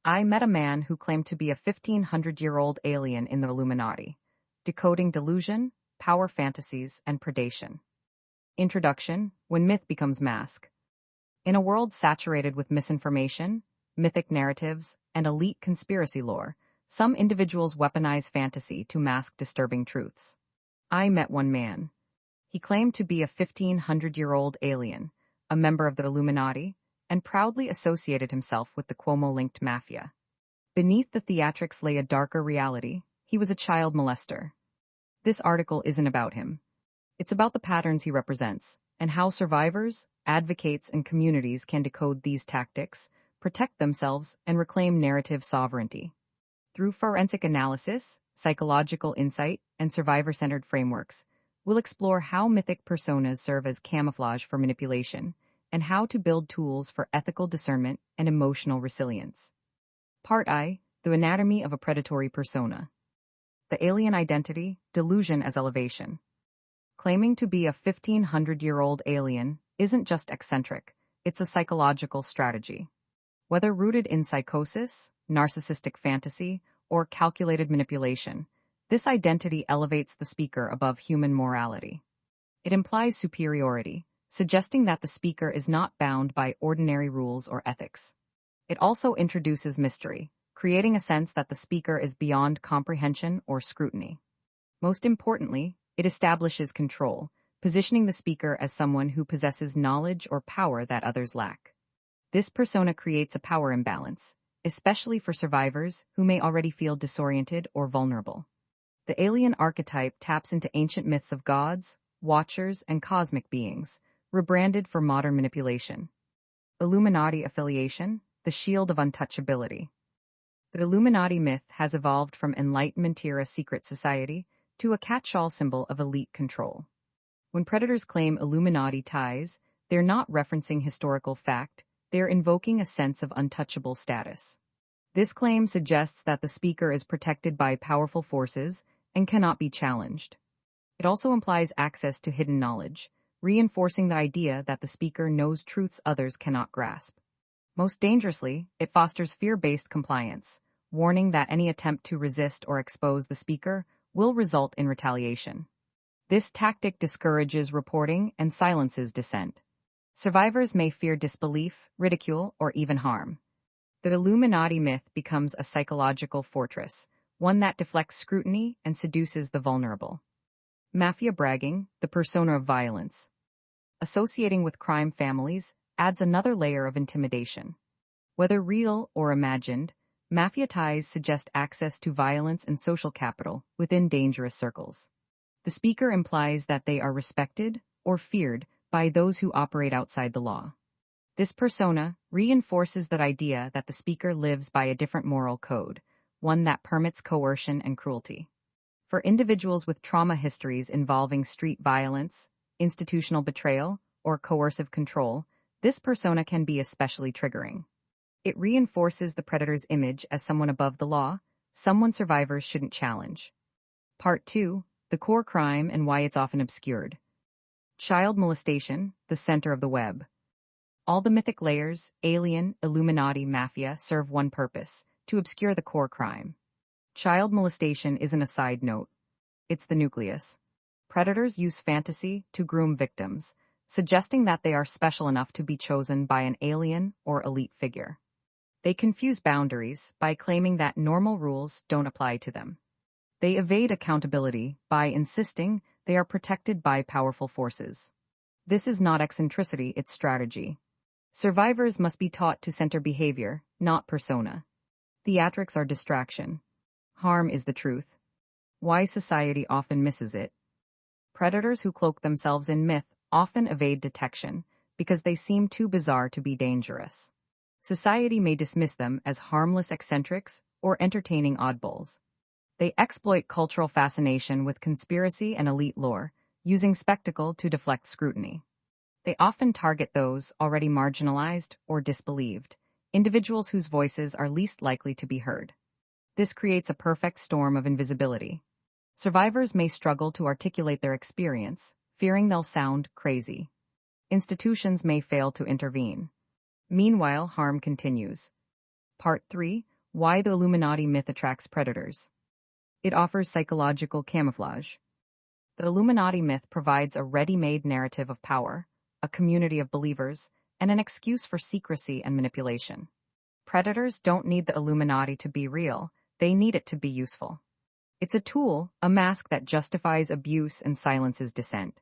I met a man who claimed to be a 1500-year-old alien in the Illuminati, decoding delusion, power fantasies, and predation. Introduction: When myth becomes mask. In a world saturated with misinformation, mythic narratives, and elite conspiracy lore, some individuals weaponize fantasy to mask disturbing truths. I met one man. He claimed to be a 1500-year-old alien, a member of the Illuminati, and proudly associated himself with the Cuomo-linked mafia. Beneath the theatrics lay a darker reality. He was a child molester. This article isn't about him. It's about the patterns he represents, and how survivors, advocates, and communities can decode these tactics, protect themselves, and reclaim narrative sovereignty. Through forensic analysis, psychological insight, and survivor-centered frameworks, we'll explore how mythic personas serve as camouflage for manipulation, and how to build tools for ethical discernment and emotional resilience. Part I: The Anatomy of a Predatory Persona. The alien identity, delusion as elevation. Claiming to be a 1500-year-old alien isn't just eccentric, it's a psychological strategy. Whether rooted in psychosis, narcissistic fantasy, or calculated manipulation, this identity elevates the speaker above human morality. It implies superiority, suggesting that the speaker is not bound by ordinary rules or ethics. It also introduces mystery, creating a sense that the speaker is beyond comprehension or scrutiny. Most importantly, it establishes control, positioning the speaker as someone who possesses knowledge or power that others lack. This persona creates a power imbalance, especially for survivors who may already feel disoriented or vulnerable. The alien archetype taps into ancient myths of gods, watchers, and cosmic beings, rebranded for modern manipulation. Illuminati affiliation, the shield of untouchability. The Illuminati myth has evolved from Enlightenment-era secret society to a catch-all symbol of elite control. When predators claim Illuminati ties, they're not referencing historical fact, they're invoking a sense of untouchable status. This claim suggests that the speaker is protected by powerful forces and cannot be challenged. It also implies access to hidden knowledge, reinforcing the idea that the speaker knows truths others cannot grasp. Most dangerously, it fosters fear-based compliance, warning that any attempt to resist or expose the speaker will result in retaliation. This tactic discourages reporting and silences dissent. Survivors may fear disbelief, ridicule, or even harm. The Illuminati myth becomes a psychological fortress, one that deflects scrutiny and seduces the vulnerable. Mafia bragging, the persona of violence. Associating with crime families adds another layer of intimidation. Whether real or imagined, mafia ties suggest access to violence and social capital within dangerous circles. The speaker implies that they are respected or feared by those who operate outside the law. This persona reinforces the idea that the speaker lives by a different moral code, one that permits coercion and cruelty. For individuals with trauma histories involving street violence, institutional betrayal, or coercive control, this persona can be especially triggering. It reinforces the predator's image as someone above the law, someone survivors shouldn't challenge. Part 2: The core crime and why it's often obscured. Child molestation, the center of the web. All the mythic layers, alien, Illuminati, mafia, serve one purpose: to obscure the core crime. Child molestation isn't a side note. It's the nucleus. Predators use fantasy to groom victims, suggesting that they are special enough to be chosen by an alien or elite figure. They confuse boundaries by claiming that normal rules don't apply to them. They evade accountability by insisting they are protected by powerful forces. This is not eccentricity, it's strategy. Survivors must be taught to center behavior, not persona. Theatrics are distraction. Harm is the truth. Why society often misses it. Predators who cloak themselves in myth often evade detection because they seem too bizarre to be dangerous. Society may dismiss them as harmless eccentrics or entertaining oddballs. They exploit cultural fascination with conspiracy and elite lore, using spectacle to deflect scrutiny. They often target those already marginalized or disbelieved, individuals whose voices are least likely to be heard. This creates a perfect storm of invisibility. Survivors may struggle to articulate their experience, fearing they'll sound crazy. Institutions may fail to intervene. Meanwhile, harm continues. Part 3: Why the Illuminati myth attracts predators. It offers psychological camouflage. The Illuminati myth provides a ready-made narrative of power, a community of believers, and an excuse for secrecy and manipulation. Predators don't need the Illuminati to be real, they need it to be useful. It's a tool, a mask that justifies abuse and silences dissent.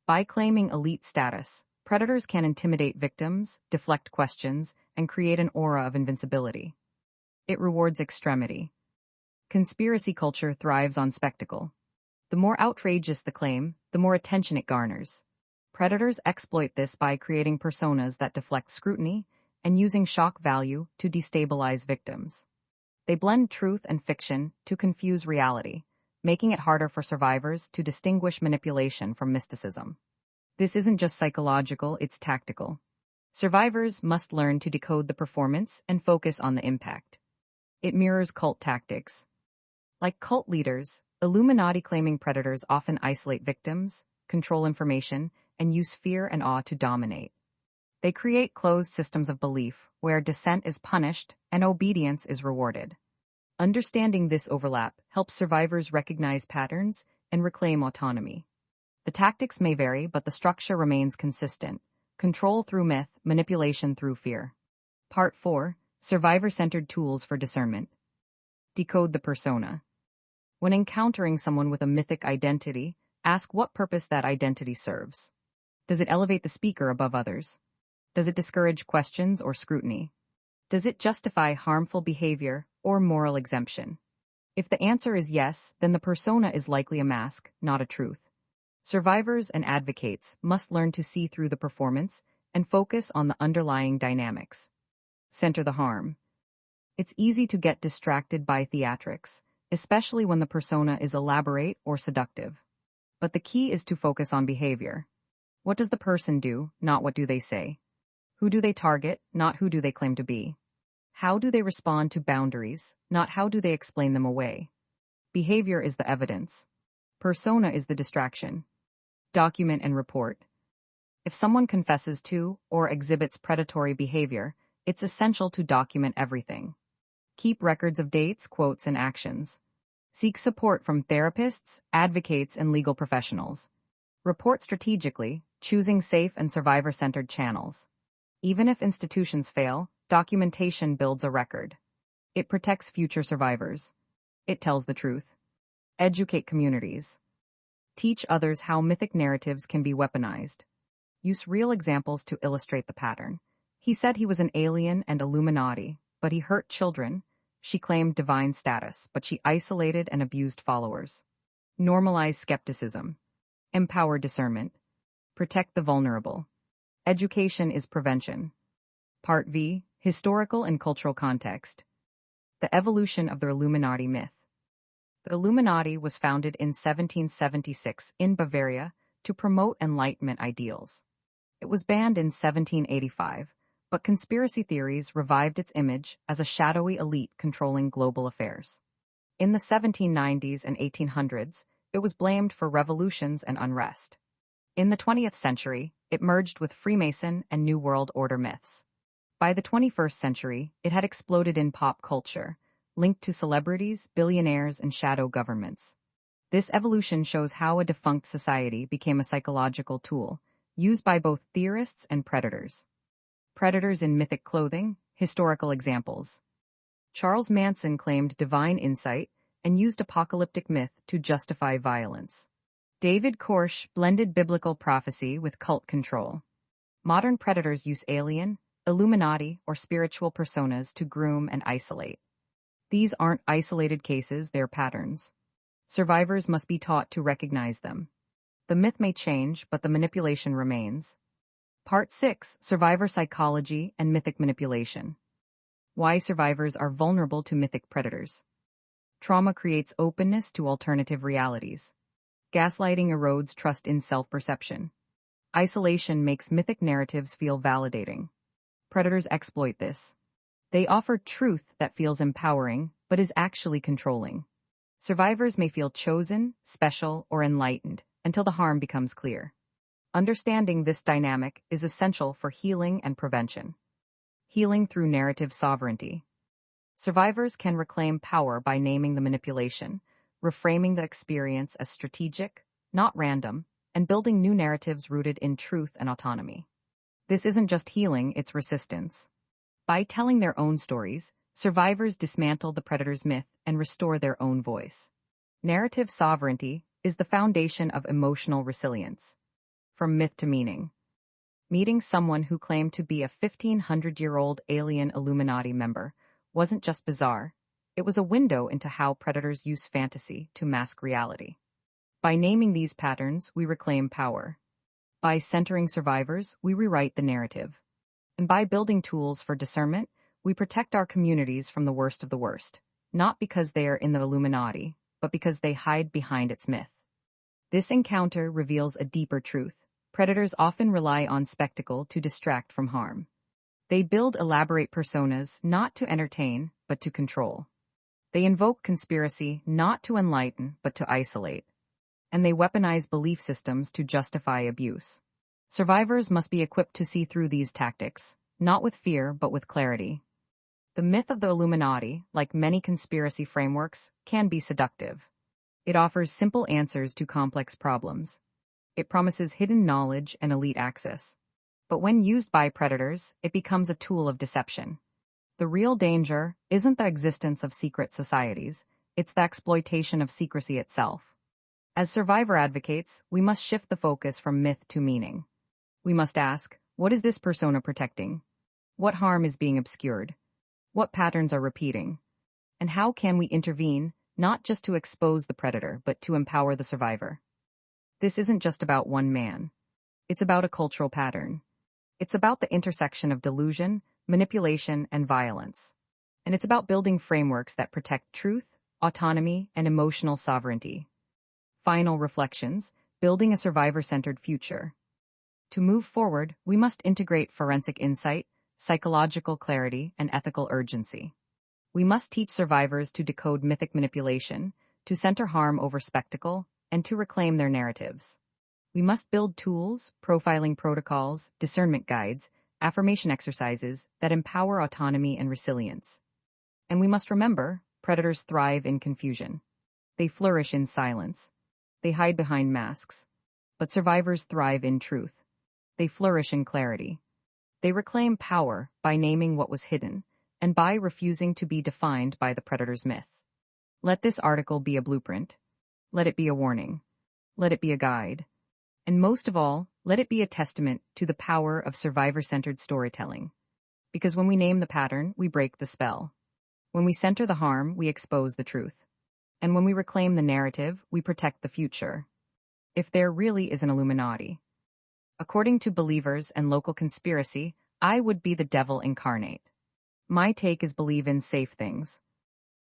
By claiming elite status, predators can intimidate victims, deflect questions, and create an aura of invincibility. It rewards extremity. Conspiracy culture thrives on spectacle. The more outrageous the claim, the more attention it garners. Predators exploit this by creating personas that deflect scrutiny and using shock value to destabilize victims. They blend truth and fiction to confuse reality, making it harder for survivors to distinguish manipulation from mysticism. This isn't just psychological, it's tactical. Survivors must learn to decode the performance and focus on the impact. It mirrors cult tactics. Like cult leaders, Illuminati-claiming predators often isolate victims, control information, and use fear and awe to dominate. They create closed systems of belief where dissent is punished and obedience is rewarded. Understanding this overlap helps survivors recognize patterns and reclaim autonomy. The tactics may vary, but the structure remains consistent. Control through myth, manipulation through fear. Part 4. Survivor-centered tools for discernment. Decode the persona. When encountering someone with a mythic identity, ask what purpose that identity serves. Does it elevate the speaker above others? Does it discourage questions or scrutiny? Does it justify harmful behavior or moral exemption? If the answer is yes, then the persona is likely a mask, not a truth. Survivors and advocates must learn to see through the performance and focus on the underlying dynamics. Center the harm. It's easy to get distracted by theatrics, especially when the persona is elaborate or seductive. But the key is to focus on behavior. What does the person do, not what do they say? Who do they target, not who do they claim to be? How do they respond to boundaries, not how do they explain them away? Behavior is the evidence. Persona is the distraction. Document and report. If someone confesses to or exhibits predatory behavior, it's essential to document everything. Keep records of dates, quotes, and actions. Seek support from therapists, advocates, and legal professionals. Report strategically, choosing safe and survivor-centered channels. Even if institutions fail, documentation builds a record. It protects future survivors. It tells the truth. Educate communities. Teach others how mythic narratives can be weaponized. Use real examples to illustrate the pattern. He said he was an alien and Illuminati, but he hurt children. She claimed divine status, but she isolated and abused followers. Normalize skepticism. Empower discernment. Protect the vulnerable. Education is prevention. Part V. Historical and cultural context. The evolution of the Illuminati myth. The Illuminati was founded in 1776 in Bavaria to promote Enlightenment ideals. It was banned in 1785, but conspiracy theories revived its image as a shadowy elite controlling global affairs. In the 1790s and 1800s, it was blamed for revolutions and unrest. In the 20th century, it merged with Freemason and New World Order myths. By the 21st century, it had exploded in pop culture, linked to celebrities, billionaires, and shadow governments. This evolution shows how a defunct society became a psychological tool, used by both theorists and predators. Predators in mythic clothing, historical examples. Charles Manson claimed divine insight and used apocalyptic myth to justify violence. David Koresh blended biblical prophecy with cult control. Modern predators use alien, Illuminati, or spiritual personas to groom and isolate. These aren't isolated cases, they're patterns. Survivors must be taught to recognize them. The myth may change, but the manipulation remains. Part 6. Survivor Psychology and Mythic Manipulation. Why survivors are vulnerable to mythic predators. Trauma creates openness to alternative realities. Gaslighting erodes trust in self-perception. Isolation makes mythic narratives feel validating. Predators exploit this. They offer truth that feels empowering, but is actually controlling. Survivors may feel chosen, special, or enlightened until the harm becomes clear. Understanding this dynamic is essential for healing and prevention. Healing through narrative sovereignty. Survivors can reclaim power by naming the manipulation, reframing the experience as strategic, not random, and building new narratives rooted in truth and autonomy. This isn't just healing, it's resistance. By telling their own stories, survivors dismantle the predator's myth and restore their own voice. Narrative sovereignty is the foundation of emotional resilience. From myth to meaning. Meeting someone who claimed to be a 1,500-year-old alien Illuminati member wasn't just bizarre, it was a window into how predators use fantasy to mask reality. By naming these patterns, we reclaim power. By centering survivors, we rewrite the narrative. And by building tools for discernment, we protect our communities from the worst of the worst, not because they are in the Illuminati, but because they hide behind its myth. This encounter reveals a deeper truth. Predators often rely on spectacle to distract from harm. They build elaborate personas not to entertain, but to control. They invoke conspiracy not to enlighten, but to isolate. And they weaponize belief systems to justify abuse. Survivors must be equipped to see through these tactics, not with fear, but with clarity. The myth of the Illuminati, like many conspiracy frameworks, can be seductive. It offers simple answers to complex problems. It promises hidden knowledge and elite access. But when used by predators, it becomes a tool of deception. The real danger isn't the existence of secret societies, it's the exploitation of secrecy itself. As survivor advocates, we must shift the focus from myth to meaning. We must ask, what is this persona protecting? What harm is being obscured? What patterns are repeating? And how can we intervene, not just to expose the predator, but to empower the survivor? This isn't just about one man. It's about a cultural pattern. It's about the intersection of delusion, manipulation, and violence. And it's about building frameworks that protect truth, autonomy, and emotional sovereignty. Final reflections, building a survivor-centered future. To move forward, we must integrate forensic insight, psychological clarity, and ethical urgency. We must teach survivors to decode mythic manipulation, to center harm over spectacle, and to reclaim their narratives. We must build tools, profiling protocols, discernment guides, affirmation exercises that empower autonomy and resilience. And we must remember, predators thrive in confusion. They flourish in silence. They hide behind masks. But survivors thrive in truth. They flourish in clarity. They reclaim power by naming what was hidden, and by refusing to be defined by the predator's myth. Let this article be a blueprint. Let it be a warning. Let it be a guide. And most of all, let it be a testament to the power of survivor-centered storytelling. Because when we name the pattern, we break the spell. When we center the harm, we expose the truth. And when we reclaim the narrative, we protect the future. If there really is an Illuminati. According to believers and local conspiracy, I would be the devil incarnate. My take is believe in safe things.